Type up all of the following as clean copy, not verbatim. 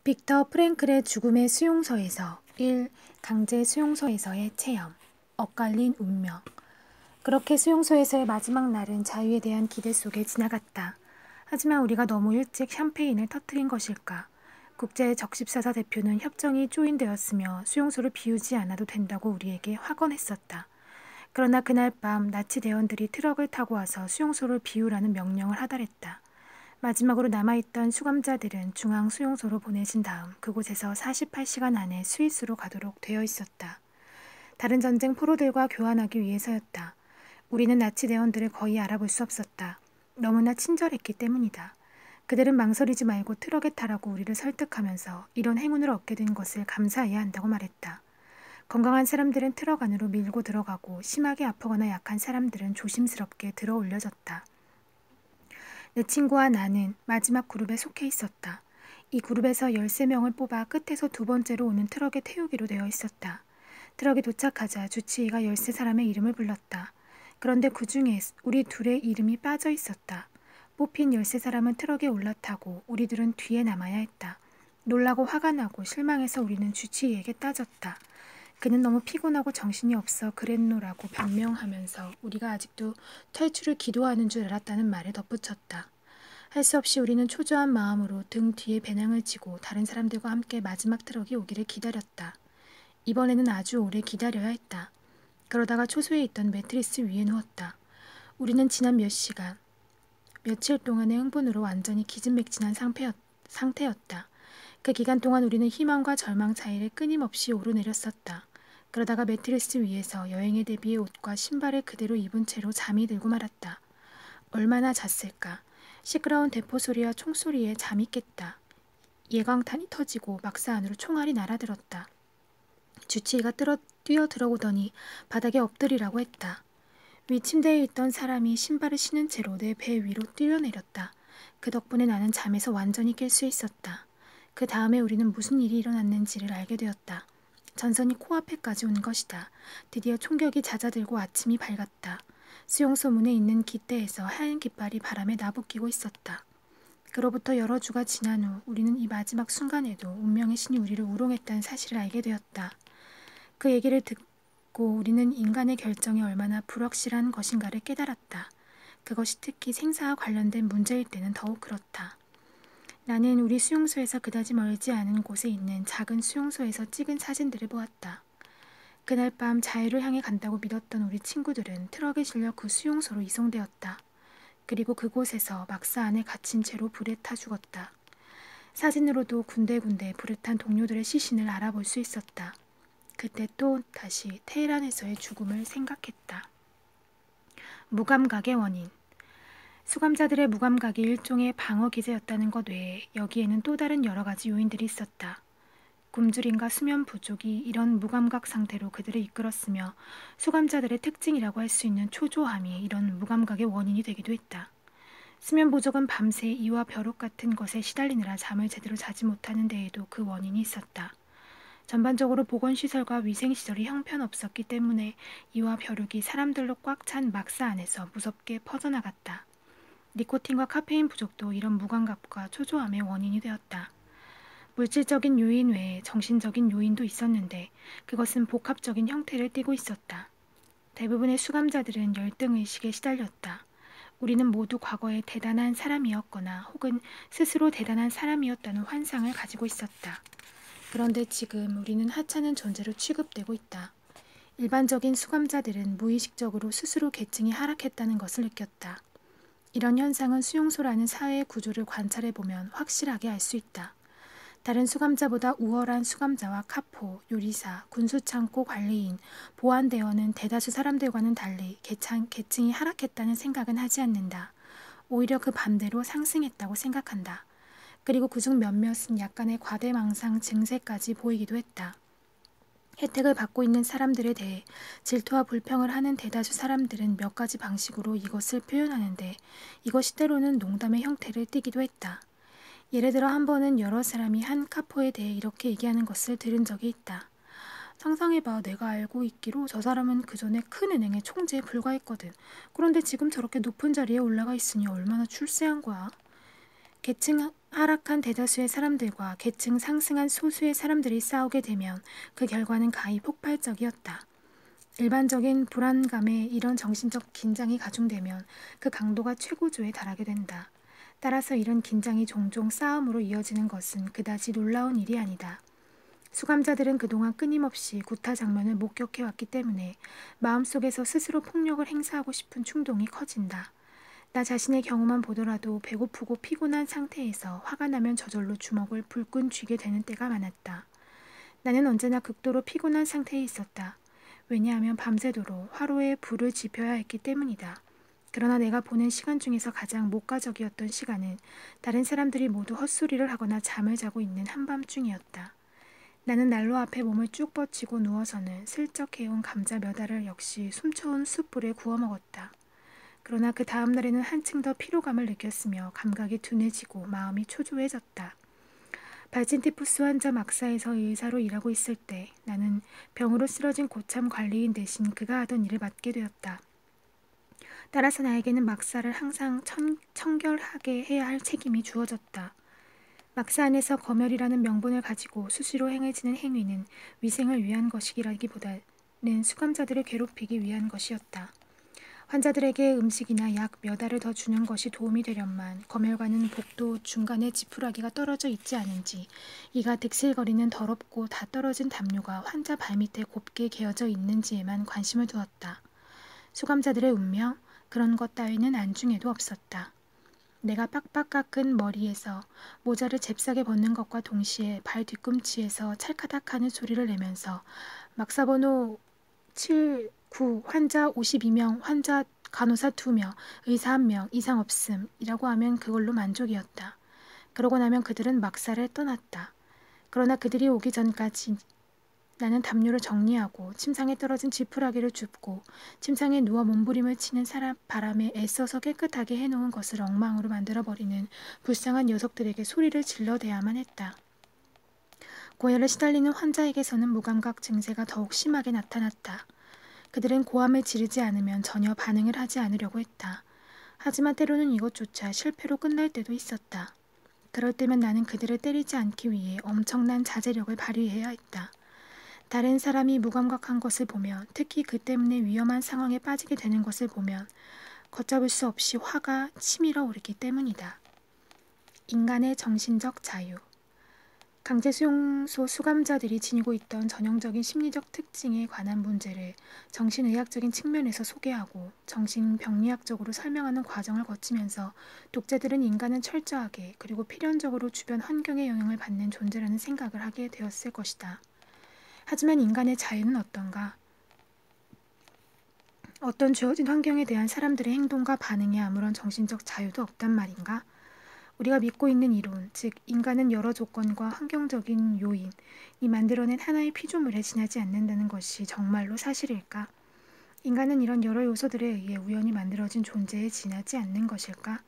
빅터 프랭클의 죽음의 수용소에서 1. 강제 수용소에서의 체험. 엇갈린 운명. 그렇게 수용소에서의 마지막 날은 자유에 대한 기대 속에 지나갔다. 하지만 우리가 너무 일찍 샴페인을 터뜨린 것일까? 국제적십사사 대표는 협정이 조인되었으며 수용소를 비우지 않아도 된다고 우리에게 확언했었다. 그러나 그날 밤 나치 대원들이 트럭을 타고 와서 수용소를 비우라는 명령을 하달했다. 마지막으로 남아있던 수감자들은 중앙 수용소로 보내진 다음 그곳에서 48시간 안에 스위스로 가도록 되어 있었다. 다른 전쟁 포로들과 교환하기 위해서였다. 우리는 나치 대원들을 거의 알아볼 수 없었다. 너무나 친절했기 때문이다. 그들은 망설이지 말고 트럭에 타라고 우리를 설득하면서 이런 행운을 얻게 된 것을 감사해야 한다고 말했다. 건강한 사람들은 트럭 안으로 밀고 들어가고 심하게 아프거나 약한 사람들은 조심스럽게 들어 올려졌다. 내 친구와 나는 마지막 그룹에 속해 있었다. 이 그룹에서 13명을 뽑아 끝에서 두 번째로 오는 트럭에 태우기로 되어 있었다. 트럭에 도착하자 주치의가 13사람의 이름을 불렀다. 그런데 그 중에 우리 둘의 이름이 빠져 있었다. 뽑힌 13사람은 트럭에 올라타고 우리들은 뒤에 남아야 했다. 놀라고 화가 나고 실망해서 우리는 주치의에게 따졌다. 그는 너무 피곤하고 정신이 없어 그랬노라고 변명하면서 우리가 아직도 탈출을 기도하는 줄 알았다는 말에 덧붙였다. 할 수 없이 우리는 초조한 마음으로 등 뒤에 배낭을 지고 다른 사람들과 함께 마지막 트럭이 오기를 기다렸다. 이번에는 아주 오래 기다려야 했다. 그러다가 초소에 있던 매트리스 위에 누웠다. 우리는 지난 며칠 동안의 흥분으로 완전히 기진맥진한 상태였다. 그 기간 동안 우리는 희망과 절망 사이를 끊임없이 오르내렸었다. 그러다가 매트리스 위에서 여행에 대비해 옷과 신발을 그대로 입은 채로 잠이 들고 말았다. 얼마나 잤을까? 시끄러운 대포 소리와 총소리에 잠이 깼다. 예광탄이 터지고 막사 안으로 총알이 날아들었다. 주치의가 뛰어 들어오더니 바닥에 엎드리라고 했다. 위 침대에 있던 사람이 신발을 신은 채로 내 배 위로 뛰어내렸다. 그 덕분에 나는 잠에서 완전히 깰 수 있었다. 그 다음에 우리는 무슨 일이 일어났는지를 알게 되었다. 전선이 코앞에까지 온 것이다. 드디어 총격이 잦아들고 아침이 밝았다. 수용소 문에 있는 깃대에서 하얀 깃발이 바람에 나부끼고 있었다. 그로부터 여러 주가 지난 후 우리는 이 마지막 순간에도 운명의 신이 우리를 우롱했다는 사실을 알게 되었다. 그 얘기를 듣고 우리는 인간의 결정이 얼마나 불확실한 것인가를 깨달았다. 그것이 특히 생사와 관련된 문제일 때는 더욱 그렇다. 나는 우리 수용소에서 그다지 멀지 않은 곳에 있는 작은 수용소에서 찍은 사진들을 보았다. 그날 밤 자유를 향해 간다고 믿었던 우리 친구들은 트럭에 실려 그 수용소로 이송되었다. 그리고 그곳에서 막사 안에 갇힌 채로 불에 타 죽었다. 사진으로도 군데군데 불에 탄 동료들의 시신을 알아볼 수 있었다. 그때 또 다시 테헤란에서의 죽음을 생각했다. 무감각의 원인. 수감자들의 무감각이 일종의 방어 기제였다는 것 외에 여기에는 또 다른 여러 가지 요인들이 있었다. 굶주림과 수면 부족이 이런 무감각 상태로 그들을 이끌었으며 수감자들의 특징이라고 할 수 있는 초조함이 이런 무감각의 원인이 되기도 했다. 수면 부족은 밤새 이와 벼룩 같은 것에 시달리느라 잠을 제대로 자지 못하는 데에도 그 원인이 있었다. 전반적으로 보건시설과 위생시설이 형편없었기 때문에 이와 벼룩이 사람들로 꽉 찬 막사 안에서 무섭게 퍼져나갔다. 니코틴과 카페인 부족도 이런 무감각과 초조함의 원인이 되었다. 물질적인 요인 외에 정신적인 요인도 있었는데 그것은 복합적인 형태를 띠고 있었다. 대부분의 수감자들은 열등의식에 시달렸다. 우리는 모두 과거에 대단한 사람이었거나 혹은 스스로 대단한 사람이었다는 환상을 가지고 있었다. 그런데 지금 우리는 하찮은 존재로 취급되고 있다. 일반적인 수감자들은 무의식적으로 스스로 계층이 하락했다는 것을 느꼈다. 이런 현상은 수용소라는 사회의 구조를 관찰해보면 확실하게 알 수 있다. 다른 수감자보다 우월한 수감자와 카포, 요리사, 군수창고 관리인, 보안대원은 대다수 사람들과는 달리 계층이 하락했다는 생각은 하지 않는다. 오히려 그 반대로 상승했다고 생각한다. 그리고 그중 몇몇은 약간의 과대망상 증세까지 보이기도 했다. 혜택을 받고 있는 사람들에 대해 질투와 불평을 하는 대다수 사람들은 몇 가지 방식으로 이것을 표현하는데 이것이 때로는 농담의 형태를 띠기도 했다. 예를 들어 한 번은 여러 사람이 한 카포에 대해 이렇게 얘기하는 것을 들은 적이 있다. 상상해봐. 내가 알고 있기로 저 사람은 그전에 큰 은행의 총재에 불과했거든. 그런데 지금 저렇게 높은 자리에 올라가 있으니 얼마나 출세한 거야. 계층 하락한 대다수의 사람들과 계층 상승한 소수의 사람들이 싸우게 되면 그 결과는 가히 폭발적이었다. 일반적인 불안감에 이런 정신적 긴장이 가중되면 그 강도가 최고조에 달하게 된다. 따라서 이런 긴장이 종종 싸움으로 이어지는 것은 그다지 놀라운 일이 아니다. 수감자들은 그동안 끊임없이 구타 장면을 목격해왔기 때문에 마음속에서 스스로 폭력을 행사하고 싶은 충동이 커진다. 나 자신의 경우만 보더라도 배고프고 피곤한 상태에서 화가 나면 저절로 주먹을 불끈 쥐게 되는 때가 많았다. 나는 언제나 극도로 피곤한 상태에 있었다. 왜냐하면 밤새도록 화로에 불을 지펴야 했기 때문이다. 그러나 내가 보낸 시간 중에서 가장 목가적이었던 시간은 다른 사람들이 모두 헛소리를 하거나 잠을 자고 있는 한밤중이었다. 나는 난로 앞에 몸을 쭉 뻗치고 누워서는 슬쩍 해온 감자 몇 알을 역시 숨처온 숯불에 구워 먹었다. 그러나 그 다음 날에는 한층 더 피로감을 느꼈으며 감각이 둔해지고 마음이 초조해졌다. 발진티푸스 환자 막사에서 의사로 일하고 있을 때 나는 병으로 쓰러진 고참 관리인 대신 그가 하던 일을 맡게 되었다. 따라서 나에게는 막사를 항상 청결하게 해야 할 책임이 주어졌다. 막사 안에서 검열이라는 명분을 가지고 수시로 행해지는 행위는 위생을 위한 것이라기보다는 수감자들을 괴롭히기 위한 것이었다. 환자들에게 음식이나 약 몇 알을 더 주는 것이 도움이 되련만 검열관은 복도 중간에 지푸라기가 떨어져 있지 않은지 이가 득실거리는 더럽고 다 떨어진 담요가 환자 발밑에 곱게 개어져 있는지에만 관심을 두었다. 수감자들의 운명? 그런 것 따위는 안중에도 없었다. 내가 빡빡 깎은 머리에서 모자를 잽싸게 벗는 것과 동시에 발 뒤꿈치에서 찰카닥 하는 소리를 내면서 막사번호 7, 9, 환자 52명, 환자 간호사 2명, 의사 1명 이상 없음 이라고 하면 그걸로 만족이었다. 그러고 나면 그들은 막사를 떠났다. 그러나 그들이 오기 전까지 나는 담요를 정리하고 침상에 떨어진 지푸라기를 줍고 침상에 누워 몸부림을 치는 바람에 애써서 깨끗하게 해놓은 것을 엉망으로 만들어버리는 불쌍한 녀석들에게 소리를 질러대야만 했다. 고열에 시달리는 환자에게서는 무감각 증세가 더욱 심하게 나타났다. 그들은 고함을 지르지 않으면 전혀 반응을 하지 않으려고 했다. 하지만 때로는 이것조차 실패로 끝날 때도 있었다. 그럴 때면 나는 그들을 때리지 않기 위해 엄청난 자제력을 발휘해야 했다. 다른 사람이 무감각한 것을 보면, 특히 그 때문에 위험한 상황에 빠지게 되는 것을 보면 걷잡을 수 없이 화가 치밀어 오르기 때문이다. 인간의 정신적 자유. 강제수용소 수감자들이 지니고 있던 전형적인 심리적 특징에 관한 문제를 정신의학적인 측면에서 소개하고 정신병리학적으로 설명하는 과정을 거치면서 독자들은 인간은 철저하게 그리고 필연적으로 주변 환경에 영향을 받는 존재라는 생각을 하게 되었을 것이다. 하지만 인간의 자유는 어떤가? 어떤 주어진 환경에 대한 사람들의 행동과 반응에 아무런 정신적 자유도 없단 말인가? 우리가 믿고 있는 이론, 즉 인간은 여러 조건과 환경적인 요인이 만들어낸 하나의 피조물에 지나지 않는다는 것이 정말로 사실일까? 인간은 이런 여러 요소들에 의해 우연히 만들어진 존재에 지나지 않는 것일까?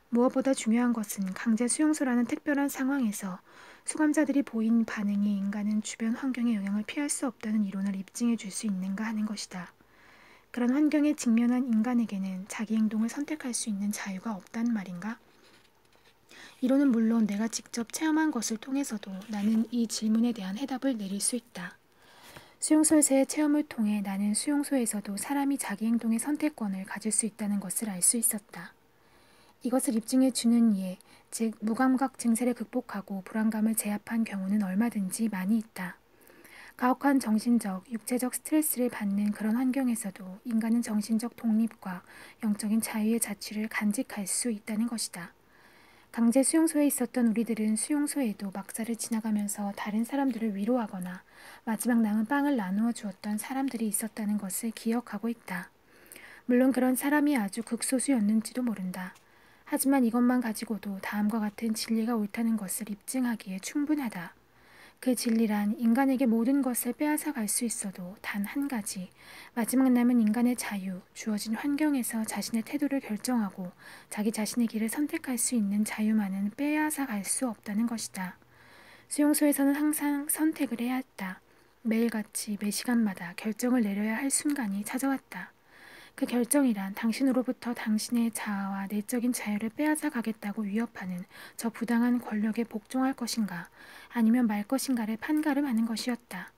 무엇보다 중요한 것은 강제 수용소라는 특별한 상황에서 수감자들이 보인 반응이 인간은 주변 환경의 영향을 피할 수 없다는 이론을 입증해 줄 수 있는가 하는 것이다. 그런 환경에 직면한 인간에게는 자기 행동을 선택할 수 있는 자유가 없단 말인가? 이론은 물론 내가 직접 체험한 것을 통해서도 나는 이 질문에 대한 해답을 내릴 수 있다. 수용소에서의 체험을 통해 나는 수용소에서도 사람이 자기 행동의 선택권을 가질 수 있다는 것을 알 수 있었다. 이것을 입증해 주는 예, 즉 무감각 증세를 극복하고 불안감을 제압한 경우는 얼마든지 많이 있다. 가혹한 정신적, 육체적 스트레스를 받는 그런 환경에서도 인간은 정신적 독립과 영적인 자유의 자취를 간직할 수 있다는 것이다. 강제 수용소에 있었던 우리들은 수용소에도 막사를 지나가면서 다른 사람들을 위로하거나 마지막 남은 빵을 나누어 주었던 사람들이 있었다는 것을 기억하고 있다. 물론 그런 사람이 아주 극소수였는지도 모른다. 하지만 이것만 가지고도 다음과 같은 진리가 옳다는 것을 입증하기에 충분하다. 그 진리란 인간에게 모든 것을 빼앗아 갈 수 있어도 단 한 가지, 마지막 남은 인간의 자유, 주어진 환경에서 자신의 태도를 결정하고 자기 자신의 길을 선택할 수 있는 자유만은 빼앗아 갈 수 없다는 것이다. 수용소에서는 항상 선택을 해야 했다. 매일같이 매 시간마다 결정을 내려야 할 순간이 찾아왔다. 그 결정이란 당신으로부터 당신의 자아와 내적인 자유를 빼앗아 가겠다고 위협하는 저 부당한 권력에 복종할 것인가 아니면 말 것인가를 판가름하는 것이었다.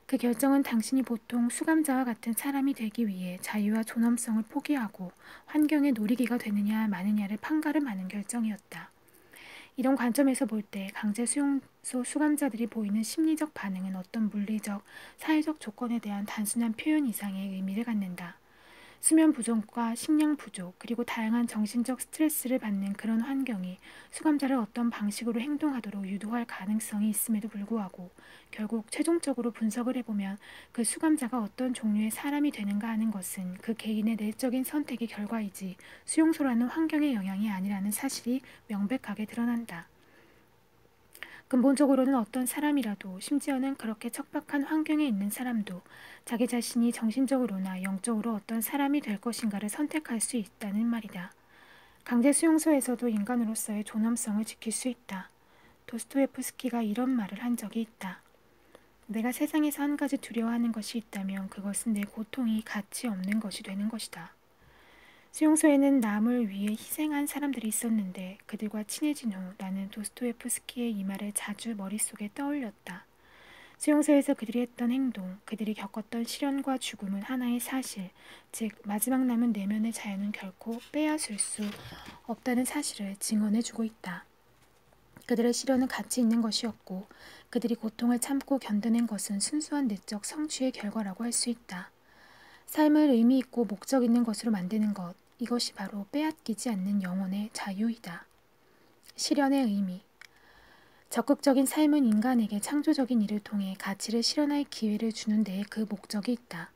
그 결정은 당신이 보통 수감자와 같은 사람이 되기 위해 자유와 존엄성을 포기하고 환경의 놀이기가 되느냐 마느냐를 판가름하는 결정이었다. 이런 관점에서 볼 때 강제 수용소 수감자들이 보이는 심리적 반응은 어떤 물리적, 사회적 조건에 대한 단순한 표현 이상의 의미를 갖는다. 수면 부족과 식량 부족, 그리고 다양한 정신적 스트레스를 받는 그런 환경이 수감자를 어떤 방식으로 행동하도록 유도할 가능성이 있음에도 불구하고 결국 최종적으로 분석을 해보면 그 수감자가 어떤 종류의 사람이 되는가 하는 것은 그 개인의 내적인 선택의 결과이지 수용소라는 환경의 영향이 아니라는 사실이 명백하게 드러난다. 근본적으로는 어떤 사람이라도, 심지어는 그렇게 척박한 환경에 있는 사람도 자기 자신이 정신적으로나 영적으로 어떤 사람이 될 것인가를 선택할 수 있다는 말이다. 강제 수용소에서도 인간으로서의 존엄성을 지킬 수 있다. 도스토예프스키가 이런 말을 한 적이 있다. 내가 세상에서 한 가지 두려워하는 것이 있다면 그것은 내 고통이 가치 없는 것이 되는 것이다. 수용소에는 남을 위해 희생한 사람들이 있었는데 그들과 친해진 후 나는 도스토예프스키의 이 말을 자주 머릿속에 떠올렸다. 수용소에서 그들이 했던 행동, 그들이 겪었던 시련과 죽음은 하나의 사실, 즉 마지막 남은 내면의 자유는 결코 빼앗을 수 없다는 사실을 증언해주고 있다. 그들의 시련은 가치 있는 것이었고 그들이 고통을 참고 견뎌낸 것은 순수한 내적 성취의 결과라고 할 수 있다. 삶을 의미 있고 목적 있는 것으로 만드는 것, 이것이 바로 빼앗기지 않는 영혼의 자유이다. 실현의 의미. 적극적인 삶은 인간에게 창조적인 일을 통해 가치를 실현할 기회를 주는 데에 그 목적이 있다.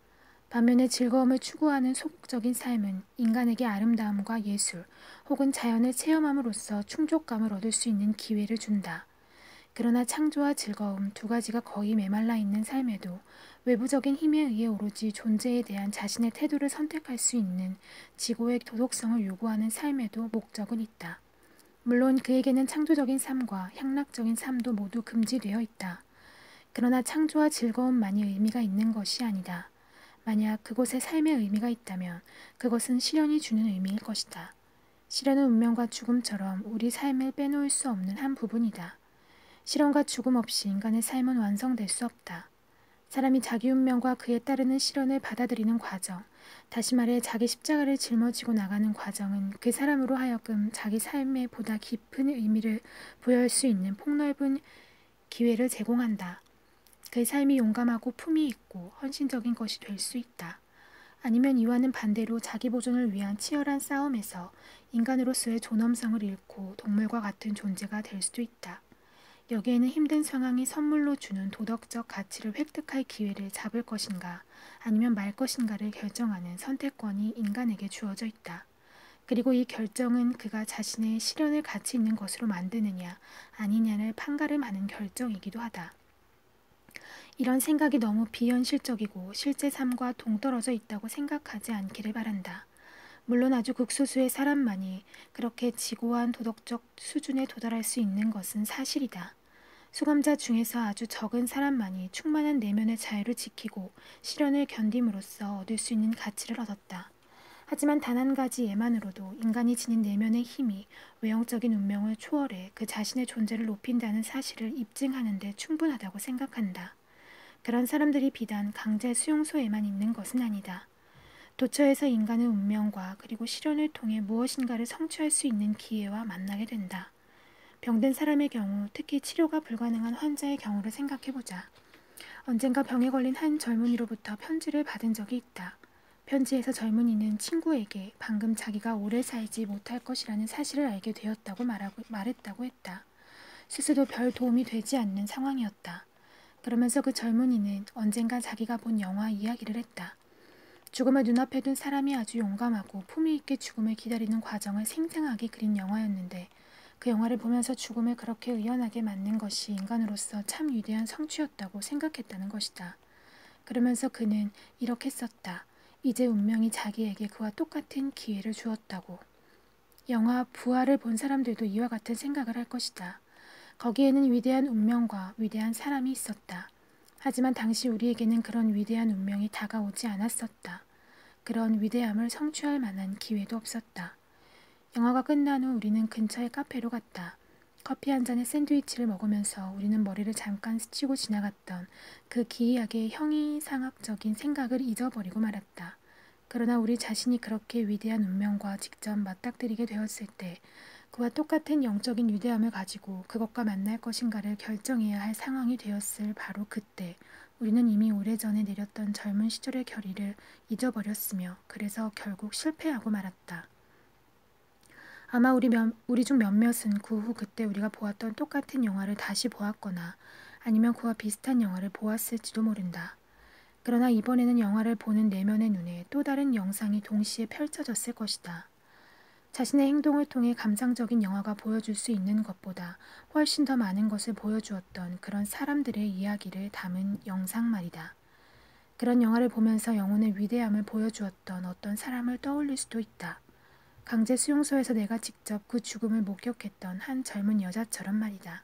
반면에 즐거움을 추구하는 소극적인 삶은 인간에게 아름다움과 예술 혹은 자연을 체험함으로써 충족감을 얻을 수 있는 기회를 준다. 그러나 창조와 즐거움 두 가지가 거의 메말라 있는 삶에도 외부적인 힘에 의해 오로지 존재에 대한 자신의 태도를 선택할 수 있는 지고의 도덕성을 요구하는 삶에도 목적은 있다. 물론 그에게는 창조적인 삶과 향락적인 삶도 모두 금지되어 있다. 그러나 창조와 즐거움만이 의미가 있는 것이 아니다. 만약 그곳에 삶의 의미가 있다면 그것은 실현이 주는 의미일 것이다. 실현은 운명과 죽음처럼 우리 삶을 빼놓을 수 없는 한 부분이다. 실현과 죽음 없이 인간의 삶은 완성될 수 없다. 사람이 자기 운명과 그에 따르는 실현을 받아들이는 과정, 다시 말해 자기 십자가를 짊어지고 나가는 과정은 그 사람으로 하여금 자기 삶에 보다 깊은 의미를 부여할 수 있는 폭넓은 기회를 제공한다. 그의 삶이 용감하고 품위 있고 헌신적인 것이 될 수 있다. 아니면 이와는 반대로 자기 보존을 위한 치열한 싸움에서 인간으로서의 존엄성을 잃고 동물과 같은 존재가 될 수도 있다. 여기에는 힘든 상황이 선물로 주는 도덕적 가치를 획득할 기회를 잡을 것인가 아니면 말 것인가를 결정하는 선택권이 인간에게 주어져 있다. 그리고 이 결정은 그가 자신의 실현을 가치 있는 것으로 만드느냐 아니냐를 판가름하는 결정이기도 하다. 이런 생각이 너무 비현실적이고 실제 삶과 동떨어져 있다고 생각하지 않기를 바란다. 물론 아주 극소수의 사람만이 그렇게 지고한 도덕적 수준에 도달할 수 있는 것은 사실이다. 수감자 중에서 아주 적은 사람만이 충만한 내면의 자유를 지키고 시련을 견딤으로써 얻을 수 있는 가치를 얻었다. 하지만 단 한 가지 예만으로도 인간이 지닌 내면의 힘이 외형적인 운명을 초월해 그 자신의 존재를 높인다는 사실을 입증하는 데 충분하다고 생각한다. 그런 사람들이 비단 강제 수용소에만 있는 것은 아니다. 도처에서 인간은 운명과 그리고 시련을 통해 무엇인가를 성취할 수 있는 기회와 만나게 된다. 병든 사람의 경우, 특히 치료가 불가능한 환자의 경우를 생각해보자. 언젠가 병에 걸린 한 젊은이로부터 편지를 받은 적이 있다. 편지에서 젊은이는 친구에게 방금 자기가 오래 살지 못할 것이라는 사실을 알게 되었다고 말했다고 했다. 스스로 별 도움이 되지 않는 상황이었다. 그러면서 그 젊은이는 언젠가 자기가 본 영화 이야기를 했다. 죽음을 눈앞에 둔 사람이 아주 용감하고 품위 있게 죽음을 기다리는 과정을 생생하게 그린 영화였는데 그 영화를 보면서 죽음을 그렇게 의연하게 맞는 것이 인간으로서 참 위대한 성취였다고 생각했다는 것이다. 그러면서 그는 이렇게 썼다. 이제 운명이 자기에게 그와 똑같은 기회를 주었다고. 영화 부활을 본 사람들도 이와 같은 생각을 할 것이다. 거기에는 위대한 운명과 위대한 사람이 있었다. 하지만 당시 우리에게는 그런 위대한 운명이 다가오지 않았었다. 그런 위대함을 성취할 만한 기회도 없었다. 영화가 끝난 후 우리는 근처의 카페로 갔다. 커피 한 잔에 샌드위치를 먹으면서 우리는 머리를 잠깐 스치고 지나갔던 그 기이하게 형이상학적인 생각을 잊어버리고 말았다. 그러나 우리 자신이 그렇게 위대한 운명과 직접 맞닥뜨리게 되었을 때 그와 똑같은 영적인 위대함을 가지고 그것과 만날 것인가를 결정해야 할 상황이 되었을 바로 그때 우리는 이미 오래전에 내렸던 젊은 시절의 결의를 잊어버렸으며 그래서 결국 실패하고 말았다. 아마 우리 중 몇몇은 그 후 그때 우리가 보았던 똑같은 영화를 다시 보았거나 아니면 그와 비슷한 영화를 보았을지도 모른다. 그러나 이번에는 영화를 보는 내면의 눈에 또 다른 영상이 동시에 펼쳐졌을 것이다. 자신의 행동을 통해 감상적인 영화가 보여줄 수 있는 것보다 훨씬 더 많은 것을 보여주었던 그런 사람들의 이야기를 담은 영상 말이다. 그런 영화를 보면서 영혼의 위대함을 보여주었던 어떤 사람을 떠올릴 수도 있다. 강제 수용소에서 내가 직접 그 죽음을 목격했던 한 젊은 여자처럼 말이다.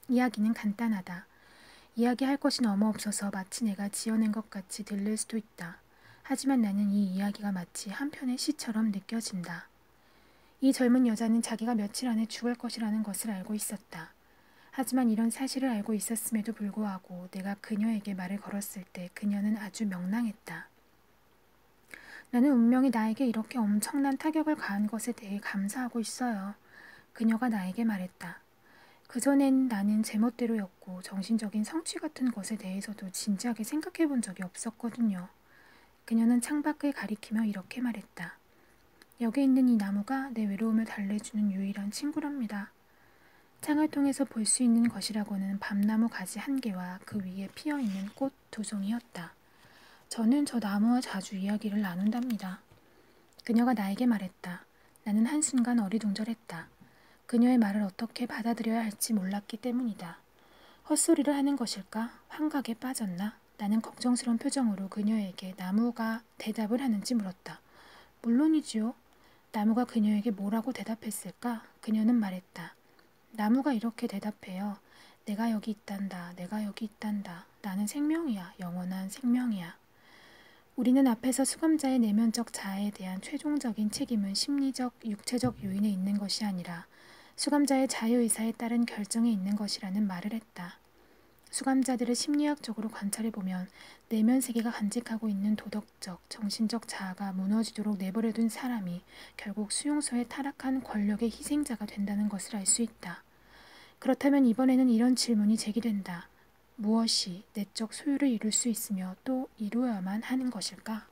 이야기는 간단하다. 이야기할 것이 너무 없어서 마치 내가 지어낸 것 같이 들릴 수도 있다. 하지만 나는 이 이야기가 마치 한 편의 시처럼 느껴진다. 이 젊은 여자는 자기가 며칠 안에 죽을 것이라는 것을 알고 있었다. 하지만 이런 사실을 알고 있었음에도 불구하고 내가 그녀에게 말을 걸었을 때 그녀는 아주 명랑했다. 나는 운명이 나에게 이렇게 엄청난 타격을 가한 것에 대해 감사하고 있어요. 그녀가 나에게 말했다. 그전엔 나는 제멋대로였고 정신적인 성취 같은 것에 대해서도 진지하게 생각해 본 적이 없었거든요. 그녀는 창밖을 가리키며 이렇게 말했다. 여기 있는 이 나무가 내 외로움을 달래주는 유일한 친구랍니다. 창을 통해서 볼 수 있는 것이라고는 밤나무 가지 한 개와 그 위에 피어있는 꽃 두 송이였다. 저는 저 나무와 자주 이야기를 나눈답니다. 그녀가 나에게 말했다. 나는 한순간 어리둥절했다. 그녀의 말을 어떻게 받아들여야 할지 몰랐기 때문이다. 헛소리를 하는 것일까? 환각에 빠졌나? 나는 걱정스러운 표정으로 그녀에게 나무가 대답을 하는지 물었다. 물론이지요. 나무가 그녀에게 뭐라고 대답했을까? 그녀는 말했다. 나무가 이렇게 대답해요. 내가 여기 있단다. 내가 여기 있단다. 나는 생명이야. 영원한 생명이야. 우리는 앞에서 수감자의 내면적 자아에 대한 최종적인 책임은 심리적, 육체적 요인에 있는 것이 아니라 수감자의 자유의사에 따른 결정에 있는 것이라는 말을 했다. 수감자들을 심리학적으로 관찰해보면 내면 세계가 간직하고 있는 도덕적, 정신적 자아가 무너지도록 내버려둔 사람이 결국 수용소에 타락한 권력의 희생자가 된다는 것을 알 수 있다. 그렇다면 이번에는 이런 질문이 제기된다. 무엇이 내적 소유를 이룰 수 있으며 또 이루어야만 하는 것일까?